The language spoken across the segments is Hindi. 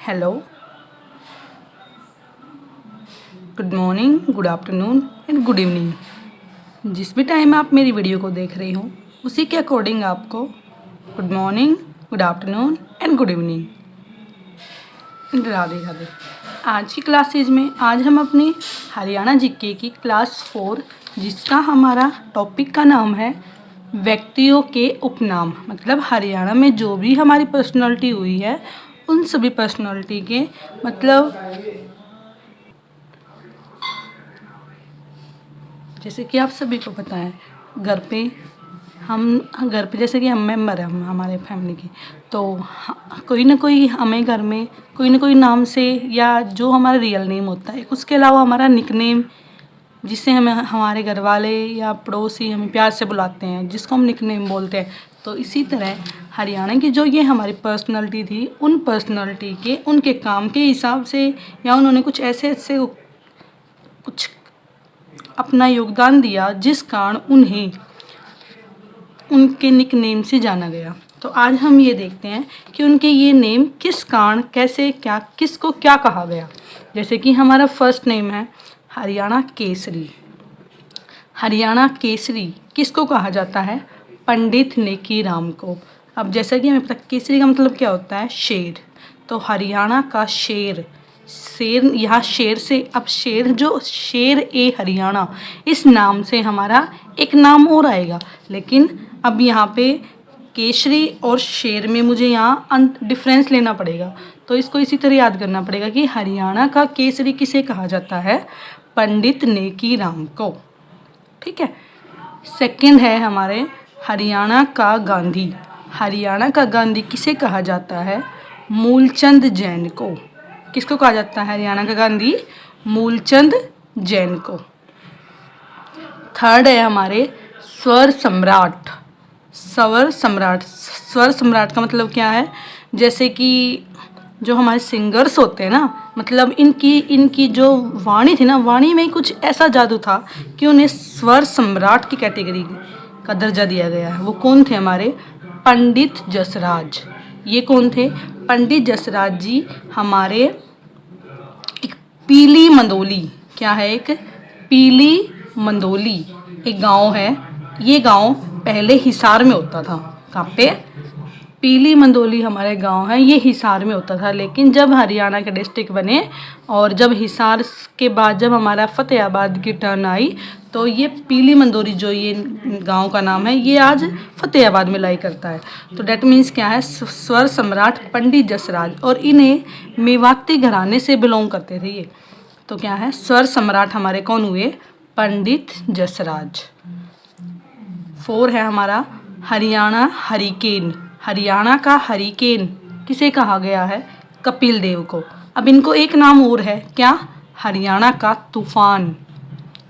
Hello, good morning, good afternoon and good evening. जिस भी टाइम आप मेरी वीडियो को देख रहे हो उसी के अकॉर्डिंग आपको good morning, good afternoon and good evening. Radhe Radhe. आज की क्लासेज में आज हम अपनी हरियाणा जीके की क्लास 4 जिसका हमारा टॉपिक का नाम है व्यक्तियों के उपनाम, मतलब हरियाणा में जो भी हमारी पर्सनालिटी हुई है उन सभी पर्सनालिटी के मतलब जैसे कि आप सभी को पता है घर पे जैसे कि हम मेंबर हैं हमारे फैमिली के, तो कोई ना कोई हमें घर में कोई ना कोई नाम से या जो हमारा रियल नेम होता है, उसके अलावा हमारा निकनेम जिससे हमें हमारे घर वाले या पड़ोसी हमें प्यार से बुलाते हैं, जिसको हम निकनेम बोलते हैं। तो इसी तरह हरियाणा की जो ये हमारी पर्सनालिटी थी, उन पर्सनालिटी के उनके काम के हिसाब से या उन्होंने कुछ ऐसे कुछ अपना योगदान दिया जिस कारण उन्हें उनके निकनेम से जाना गया। तो आज हम ये देखते हैं कि उनके ये नेम किस कारण, कैसे, क्या, किसको क्या कहा गया। जैसे कि हमारा फर्स्ट नेम है हरियाणा केसरी। हरियाणा केसरी किसको कहा जाता है? पंडित नेकी राम को। अब जैसा कि हमें पता केसरी का मतलब क्या होता है? शेर। तो हरियाणा का शेर, शेर यहाँ शेर से, अब शेर जो शेर ए हरियाणा इस नाम से हमारा एक नाम और आएगा, लेकिन अब यहाँ पे केसरी और शेर में मुझे यहाँ डिफरेंस लेना पड़ेगा। तो इसको इसी तरह याद करना पड़ेगा कि हरियाणा का केसरी किसे कहा जाता है? पंडित नेकी राम को। ठीक है। सेकंड है हमारे हरियाणा का गांधी। हरियाणा का गांधी किसे कहा जाता है? मूलचंद जैन को। किसको कहा जाता है हरियाणा का गांधी? मूलचंद जैन को। थर्ड है हमारे स्वर सम्राट। स्वर सम्राट, स्वर सम्राट का मतलब क्या है? जैसे कि जो हमारे सिंगर्स होते हैं ना, मतलब इनकी जो वाणी थी ना, वाणी में कुछ ऐसा जादू था कि उन्हें स्वर सम्राट की कैटेगरी का दर्जा दिया गया है। वो कौन थे? हमारे पंडित जसराज। ये कौन थे? पंडित जसराज जी हमारे एक पीली मंदोली, क्या है? एक पीली मंदोली एक गांव है। ये गांव पहले हिसार में होता था। कहाँ पे? पीली मंदोली हमारे गांव है, ये हिसार में होता था। लेकिन जब हरियाणा के डिस्ट्रिक्ट बने और जब हिसार के बाद जब हमारा फतेहाबाद की टर्न आई, तो ये पीली मंदोली जो ये गांव का नाम है, ये आज फतेहाबाद में लाई करता है। तो डेट मीन्स क्या है? स्वर सम्राट पंडित जसराज, और इन्हें मेवाती घराने से बिलोंग करते थे ये। तो क्या है? स्वर सम्राट हमारे कौन हुए? पंडित जसराज। 4 है हमारा हरियाणा हरिकेन। हरियाणा का हरिकेन किसे कहा गया है? कपिल देव को। अब इनको एक नाम और है, क्या? हरियाणा का तूफान।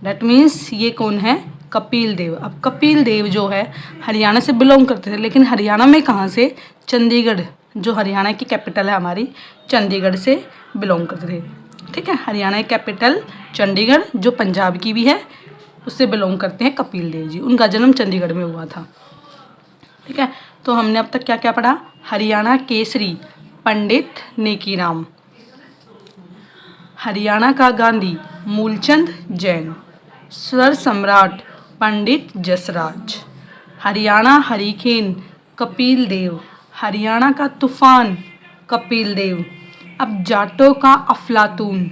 दैट मीन्स ये कौन है? कपिल देव। अब कपिल देव जो है हरियाणा से बिलोंग करते थे, लेकिन हरियाणा में कहाँ से? चंडीगढ़, जो हरियाणा की कैपिटल है हमारी, चंडीगढ़ से बिलोंग करते थे। ठीक है। हरियाणा की कैपिटल चंडीगढ़, जो पंजाब की भी है, उससे बिलोंग करते हैं कपिल देव जी। उनका जन्म चंडीगढ़ में हुआ था। ठीक है। तो हमने अब तक क्या क्या पढ़ा? हरियाणा केसरी पंडित नेकी राम, हरियाणा का गांधी मूलचंद जैन, स्वर सम्राट पंडित जसराज, हरियाणा हरिकेन कपिल देव, हरियाणा का तूफान कपिल देव। अब जाटों का अफलातून,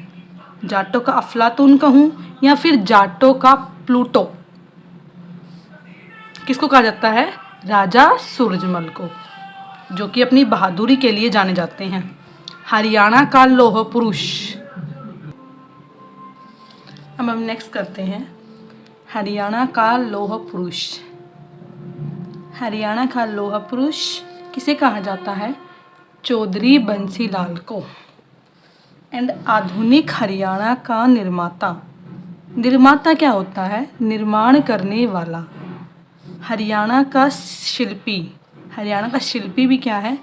जाटों का अफलातून कहूँ या फिर जाटों का प्लूटो, किसको कहा जाता है? राजा सूरजमल को, जो कि अपनी बहादुरी के लिए जाने जाते हैं। हरियाणा का लौह पुरुष। अब हम नेक्स्ट करते हैं हरियाणा का लौह पुरुष। हरियाणा का लौह पुरुष किसे कहा जाता है? चौधरी बंसीलाल को। एंड आधुनिक हरियाणा का निर्माता। निर्माता क्या होता है? निर्माण करने वाला। हरियाणा का शिल्पी, हरियाणा का शिल्पी भी क्या है?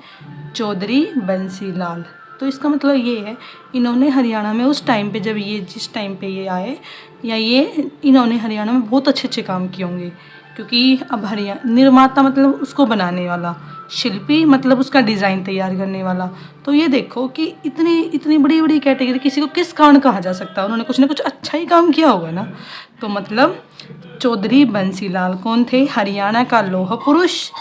चौधरी बंसीलाल। तो इसका मतलब ये है, इन्होंने हरियाणा में उस टाइम पे, जब ये जिस टाइम पे ये आए, या ये इन्होंने हरियाणा में बहुत अच्छे अच्छे काम किए होंगे। क्योंकि अब निर्माता मतलब उसको बनाने वाला, शिल्पी मतलब उसका डिज़ाइन तैयार करने वाला। तो ये देखो कि इतनी इतनी बड़ी बड़ी कैटेगरी किसी को किस कारण कहा जा सकता है, उन्होंने कुछ ना कुछ अच्छा ही काम किया होगा ना। तो मतलब चौधरी बंसीलाल कौन थे? हरियाणा का लौह पुरुष,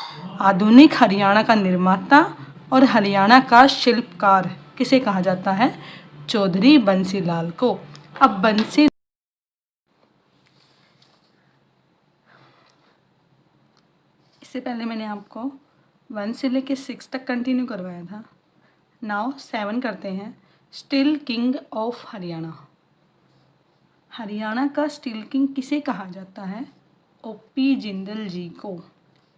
आधुनिक हरियाणा का निर्माता और हरियाणा का शिल्पकार किसे कहा जाता है? चौधरी बंसीलाल को। अब बंसी इससे पहले मैंने आपको 1 से लेके 6 तक कंटिन्यू करवाया था। नाउ 7 करते हैं। Steel king of Haryana. Haryana का स्टील किंग किसे कहा जाता है? ओपी जिंदल जी को।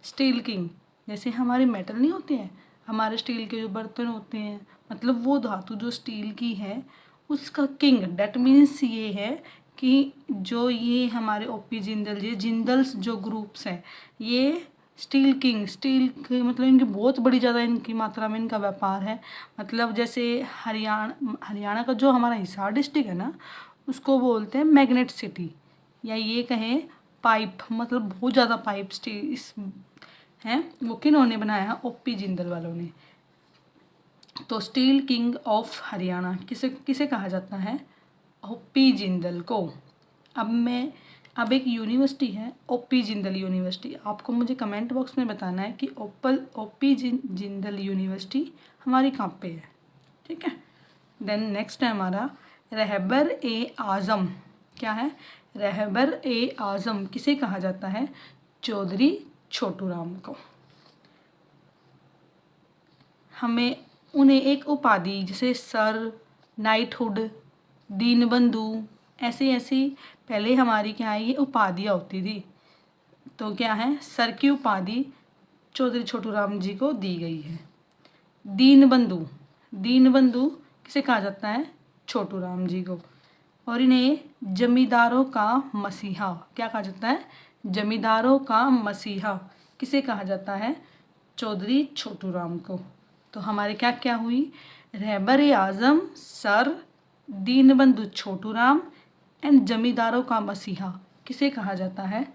स्टील किंग, जैसे हमारे मेटल नहीं होते हैं, हमारे स्टील के जो बर्तन होते हैं, मतलब वो धातु जो स्टील की है उसका किंग, डैट मीन्स ये है कि जो ये हमारे ओपी जिंदल जी, जिंदल्स जो ग्रुप्स हैं, ये स्टील किंग, स्टील के मतलब इनकी बहुत बड़ी ज़्यादा इनकी मात्रा में इनका व्यापार है। मतलब जैसे हरियाणा का जो हमारा हिसार डिस्ट्रिक्ट है ना, उसको बोलते हैं मैग्नेट सिटी, या ये कहें पाइप, मतलब बहुत ज़्यादा पाइप स्टील इस हैं, वो किन्होंने बनाया है? ओपी जिंदल वालों ने। तो स्टील किंग ऑफ हरियाणा किसे किसे कहा जाता है? ओपी जिंदल को। अब एक यूनिवर्सिटी है ओपी जिंदल यूनिवर्सिटी, आपको मुझे कमेंट बॉक्स में बताना है कि ओपी जिंदल यूनिवर्सिटी हमारी कहाँ पे है, ठीक है। देन नेक्स्ट है हमारा रहबर ए आज़म। क्या है? रहबर ए आज़म किसे कहा जाता है? चौधरी छोटू राम को। हमें उन्हें एक उपाधि जैसे सर, नाइटहुड, दीनबंधु, ऐसी ऐसी पहले हमारी क्या है, ये उपाधियाँ होती थी। तो क्या है? सर की उपाधि चौधरी छोटू राम जी को दी गई है। दीनबंधु, दीनबंधु किसे कहा जाता है? छोटू राम जी को। और इन्हें जमींदारों का मसीहा क्या कहा जाता है? जमींदारों का मसीहा किसे कहा जाता है? चौधरी छोटू राम को। तो हमारे क्या क्या हुई? रहबर ए आज़म, सर, दीनबंधु छोटू राम एंड जमींदारों का मसीहा किसे कहा जाता है?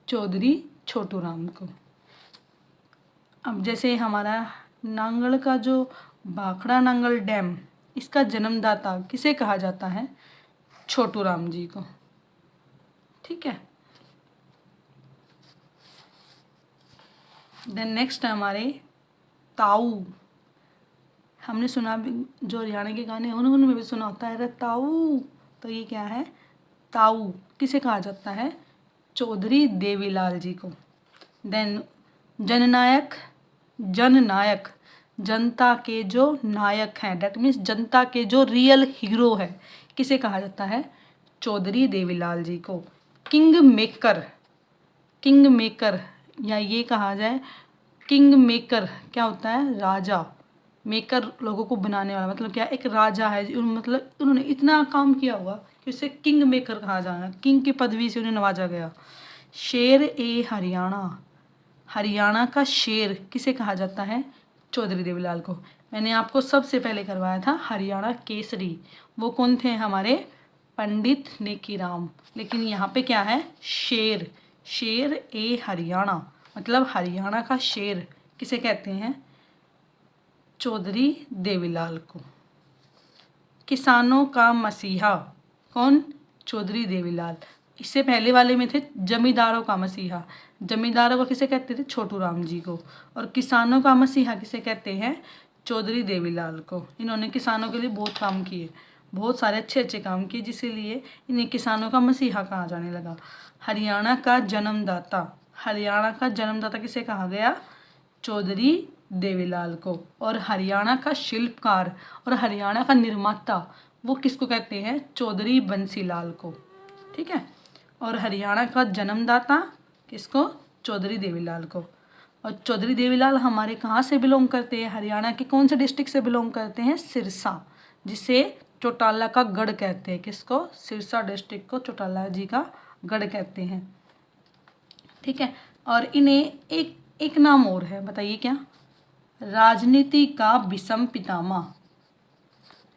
चौधरी छोटू राम को। अब जैसे हमारा नांगल का जो भाखड़ा नांगल डैम, इसका जन्मदाता किसे कहा जाता है? छोटू राम जी को, ठीक है। देन नेक्स्ट है हमारे ताऊ। हमने सुना भी, जो हरियाणा के गाने उन्होंने भी सुना होता है रे ताऊ। तो ये क्या है? ताऊ किसे कहा जाता है? चौधरी देवीलाल जी को। देन जननायक, जननायक जनता के जो नायक हैं, डेट मीन्स जनता के जो रियल हीरो है, किसे कहा जाता है? चौधरी देवीलाल जी को। किंग मेकर, किंग मेकर, या ये कहा जाए किंग मेकर क्या होता है? राजा। मेकर लोगों को बनाने वाला, मतलब क्या? एक राजा है, मतलब उन्होंने इतना काम किया हुआ कि उसे किंग मेकर कहा जाना, किंग की पदवी से उन्हें नवाजा गया। शेर ए हरियाणा, हरियाणा का शेर किसे कहा जाता है? चौधरी देवीलाल को। मैंने आपको सबसे पहले करवाया था हरियाणा केसरी, वो कौन थे? हमारे पंडित नेकीराम। लेकिन यहाँ पे क्या है? शेर, शेर ए हरियाणा, मतलब हरियाणा का शेर किसे कहते हैं? चौधरी देवीलाल को। किसानों का मसीहा कौन? चौधरी देवीलाल। इससे पहले वाले में थे जमींदारों का मसीहा, जमींदारों को किसे कहते थे? छोटू राम जी को। और किसानों का मसीहा किसे कहते हैं? चौधरी देवीलाल को। इन्होंने किसानों के लिए बहुत काम किए, बहुत सारे अच्छे अच्छे काम किए, जिसलिए इन्हें किसानों का मसीहा कहा जाने लगा। हरियाणा का जन्मदाता, हरियाणा का जन्मदाता किसे कहा गया? चौधरी देवीलाल को। और हरियाणा का शिल्पकार और हरियाणा का निर्माता वो किसको कहते हैं? चौधरी बंसीलाल को, ठीक है। और हरियाणा का जन्मदाता किसको? चौधरी देवीलाल को। और चौधरी देवीलाल हमारे कहाँ से बिलोंग करते हैं? हरियाणा के कौन से डिस्ट्रिक्ट से बिलोंग करते हैं? सिरसा, जिसे चौटाला का गढ़ कहते हैं। किसको? सिरसा डिस्ट्रिक्ट को चौटाला जी का गढ़ कहते हैं, ठीक है। और इन्हें एक नाम और है, बताइए क्या? राजनीति का विषम पितामह,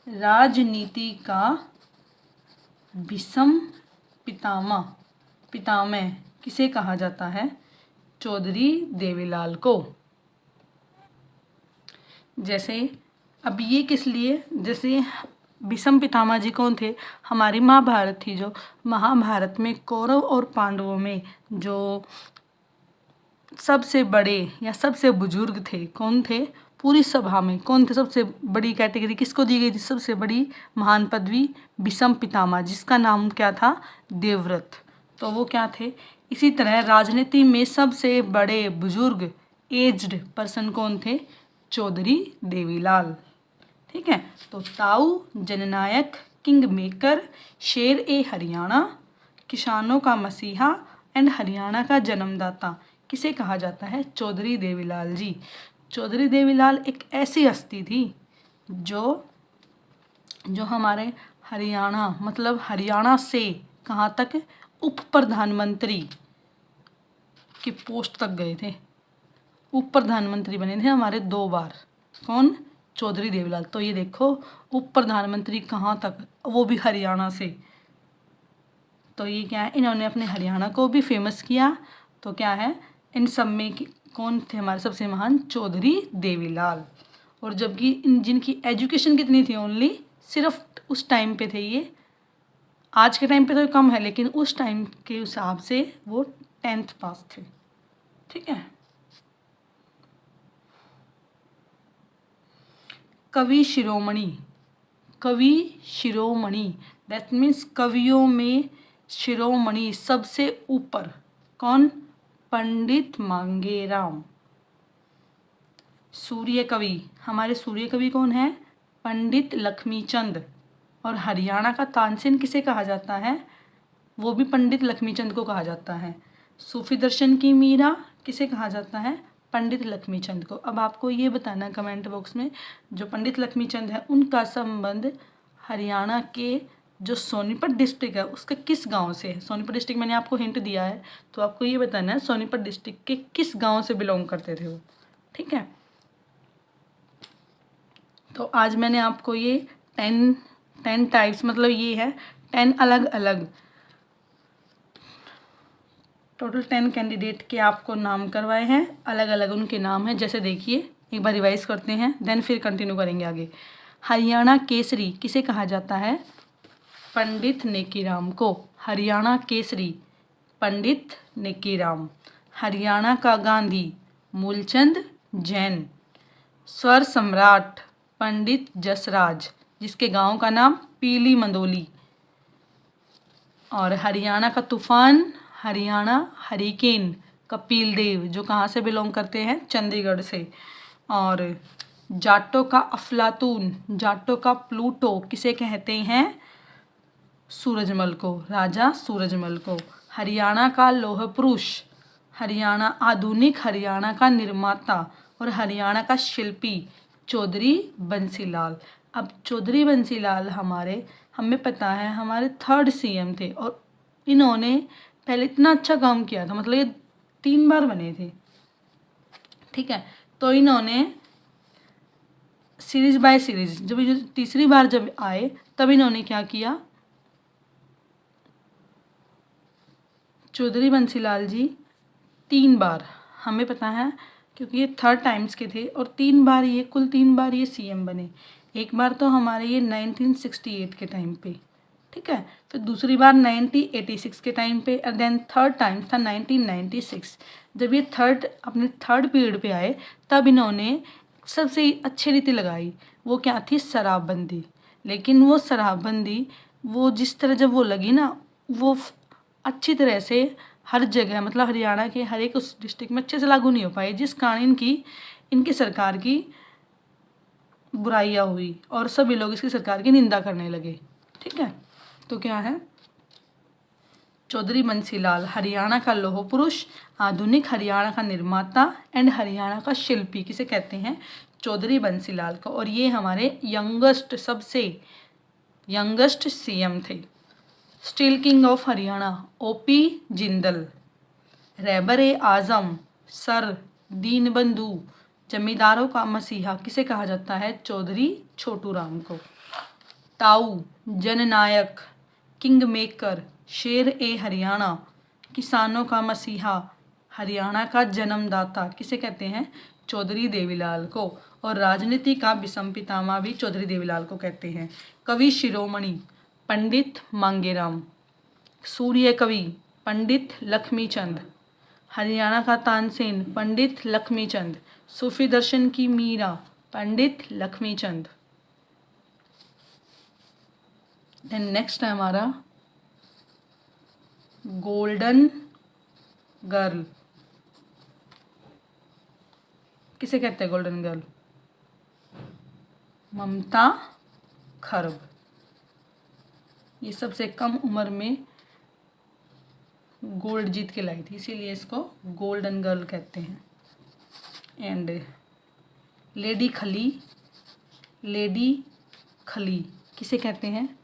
राजनीति का विषम पितामह, पितामह किसे कहा जाता है? चौधरी देवीलाल को। जैसे अब ये किस लिए, जैसे भीष्म पितामह जी कौन थे, हमारी महाभारत थी, जो महाभारत में कौरव और पांडवों में जो सबसे बड़े या सबसे बुजुर्ग थे, कौन थे, पूरी सभा में कौन थे, सबसे बड़ी कैटेगरी किसको दी गई थी, सबसे बड़ी महान पदवी भीष्म पितामह, जिसका नाम क्या था, देवव्रत। तो वो क्या थे। इसी तरह राजनीति में सबसे बड़े बुजुर्ग एज्ड पर्सन कौन थे, चौधरी देवीलाल। ठीक है, तो ताऊ, जननायक, किंग मेकर, शेर ए हरियाणा, किसानों का मसीहा एंड हरियाणा का जन्मदाता किसे कहा जाता है, चौधरी देवीलाल जी। चौधरी देवीलाल एक ऐसी हस्ती थी जो हमारे हरियाणा, मतलब हरियाणा से कहाँ तक, उप प्रधानमंत्री की पोस्ट तक गए थे, उप प्रधानमंत्री बने थे हमारे 2 बार, कौन, चौधरी देवीलाल। तो ये देखो उप प्रधानमंत्री कहाँ तक, वो भी हरियाणा से। तो ये क्या है, इन्होंने अपने हरियाणा को भी फेमस किया। तो क्या है, इन सब में कौन थे हमारे सबसे महान, चौधरी देवीलाल। और जबकि जिनकी एजुकेशन कितनी थी, ओनली सिर्फ उस टाइम पे थे ये, आज के टाइम पे तो कम है, लेकिन उस टाइम के हिसाब से वो 10th पास थे। ठीक है, कवि शिरोमणि, कवि शिरोमणि दैट मीन्स कवियों में शिरोमणि सबसे ऊपर, कौन, पंडित मांगेराम। सूर्य कवि, हमारे सूर्य कवि कौन है, पंडित लक्ष्मीचंद। और हरियाणा का तानसेन किसे कहा जाता है, वो भी पंडित लक्ष्मीचंद को कहा जाता है। सूफी दर्शन की मीरा किसे कहा जाता है, पंडित लक्ष्मीचंद को। अब आपको ये बताना कमेंट बॉक्स में, जो पंडित लक्ष्मीचंद है उनका संबंध हरियाणा के जो सोनीपत डिस्ट्रिक्ट है उसके किस गांव से है। सोनीपत डिस्ट्रिक्ट मैंने आपको हिंट दिया है, तो आपको ये बताना है सोनीपत डिस्ट्रिक्ट के किस गांव से बिलोंग करते थे वो। ठीक है, तो आज मैंने आपको ये 10 टाइप्स, मतलब ये है 10 अलग अलग, टोटल 10 कैंडिडेट के आपको नाम करवाए हैं, अलग अलग उनके नाम हैं। जैसे देखिए, एक बार रिवाइज करते हैं, देन फिर कंटिन्यू करेंगे आगे। हरियाणा केसरी किसे कहा जाता है, पंडित नेकीराम को। हरियाणा केसरी पंडित नेकीराम। हरियाणा का गांधी मूलचंद जैन। स्वर सम्राट पंडित जसराज, जिसके गांव का नाम पीली मंदोली। और हरियाणा का तूफान, हरियाणा हरिकेन कपिल देव, जो कहाँ से बिलोंग करते हैं, चंडीगढ़ से। और जाटों का अफलातून, जाटों का प्लूटो किसे कहते हैं, सूरजमल को, राजा सूरजमल को। हरियाणा का लौह पुरुष, हरियाणा आधुनिक हरियाणा का निर्माता और हरियाणा का शिल्पी चौधरी बंसीलाल। अब चौधरी बंसीलाल हमें पता है हमारे 3rd CM थे, और इन्होंने पहले इतना अच्छा काम किया था, मतलब ये 3 बार बने थे। ठीक है, तो इन्होंने सीरीज बाय सीरीज, जब ये तीसरी बार जब आए तब इन्होंने क्या किया, चौधरी बंसीलाल जी 3 बार, हमें पता है क्योंकि ये 3rd टाइम्स के थे, और 3 बार ये, कुल 3 बार ये CM बने। एक बार तो हमारे ये 1968 के टाइम पे, ठीक है, फिर दूसरी बार 1986 के टाइम पे, और देन 3rd टाइम था 1996। जब ये अपने 3rd पीरियड पे आए तब इन्होंने सबसे अच्छी रीति लगाई, वो क्या थी, शराबबंदी। लेकिन वो शराबबंदी, वो जिस तरह जब वो लगी ना, वो अच्छी तरह से हर जगह, मतलब हरियाणा के हर एक उस डिस्ट्रिक्ट में अच्छे से लागू नहीं हो पाई, जिस कारण इनकी सरकार की बुराइयां हुई और सभी लोग इसकी सरकार की निंदा करने लगे। ठीक है, तो क्या है, चौधरी बंसीलाल हरियाणा का लौह पुरुष, आधुनिक हरियाणा का निर्माता एंड हरियाणा का शिल्पी किसे कहते हैं, चौधरी बंसीलाल को। और ये हमारे सबसे यंगेस्ट CM थे। Steel king of Haryana OP Jindal. रहबर ए आजम सर दीनबंधु। जमींदारों का मसीहा किसे कहा जाता है, चौधरी छोटू राम को। ताऊ, जननायक, किंग मेकर, शेर ए हरियाणा, किसानों का मसीहा, हरियाणा का जन्मदाता किसे कहते हैं? चौधरी देवीलाल को। और राजनीति का विषम पितामह भी चौधरी देवीलाल को कहते हैं। कवि शिरोमणि पंडित मांगेराम। सूर्य कवि पंडित लक्ष्मीचंद। हरियाणा का तानसेन पंडित लक्ष्मीचंद। सूफी दर्शन की मीरा पंडित लक्ष्मीचंद। देन नेक्स्ट है हमारा गोल्डन गर्ल किसे कहते हैं? गोल्डन गर्ल ममता खरब। ये सबसे कम उम्र में गोल्ड जीत के लाई थी, इसीलिए इसको गोल्डन गर्ल कहते हैं। एंड लेडी खली किसे कहते हैं?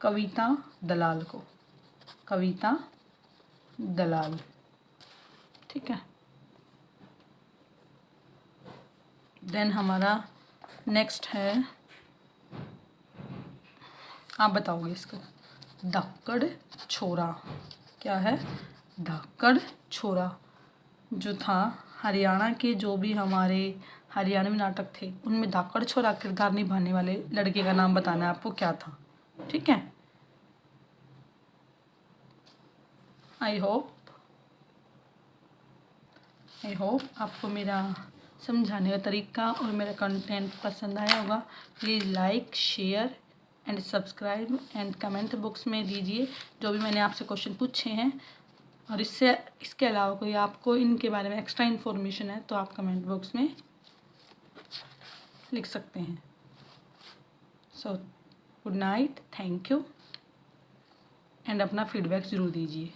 कविता दलाल को। कविता दलाल, ठीक है। देन हमारा नेक्स्ट है, आप बताओगे इसको। धाकड़ छोरा क्या है? धाकड़ छोरा जो था हरियाणा के, जो भी हमारे हरियाणवी नाटक थे उनमें धाकड़ छोरा किरदार निभाने वाले लड़के का नाम बताना है आपको, क्या था? ठीक है। आई होप आपको मेरा समझाने का तरीका और मेरा कंटेंट पसंद आया होगा। Please like, share and subscribe and comment box में दीजिए जो भी मैंने आपसे क्वेश्चन पूछे हैं। और इसके अलावा कोई आपको इनके बारे में एक्स्ट्रा इन्फॉर्मेशन है तो आप कमेंट बॉक्स में लिख सकते हैं। So good night, thank you and अपना फीडबैक ज़रूर दीजिए।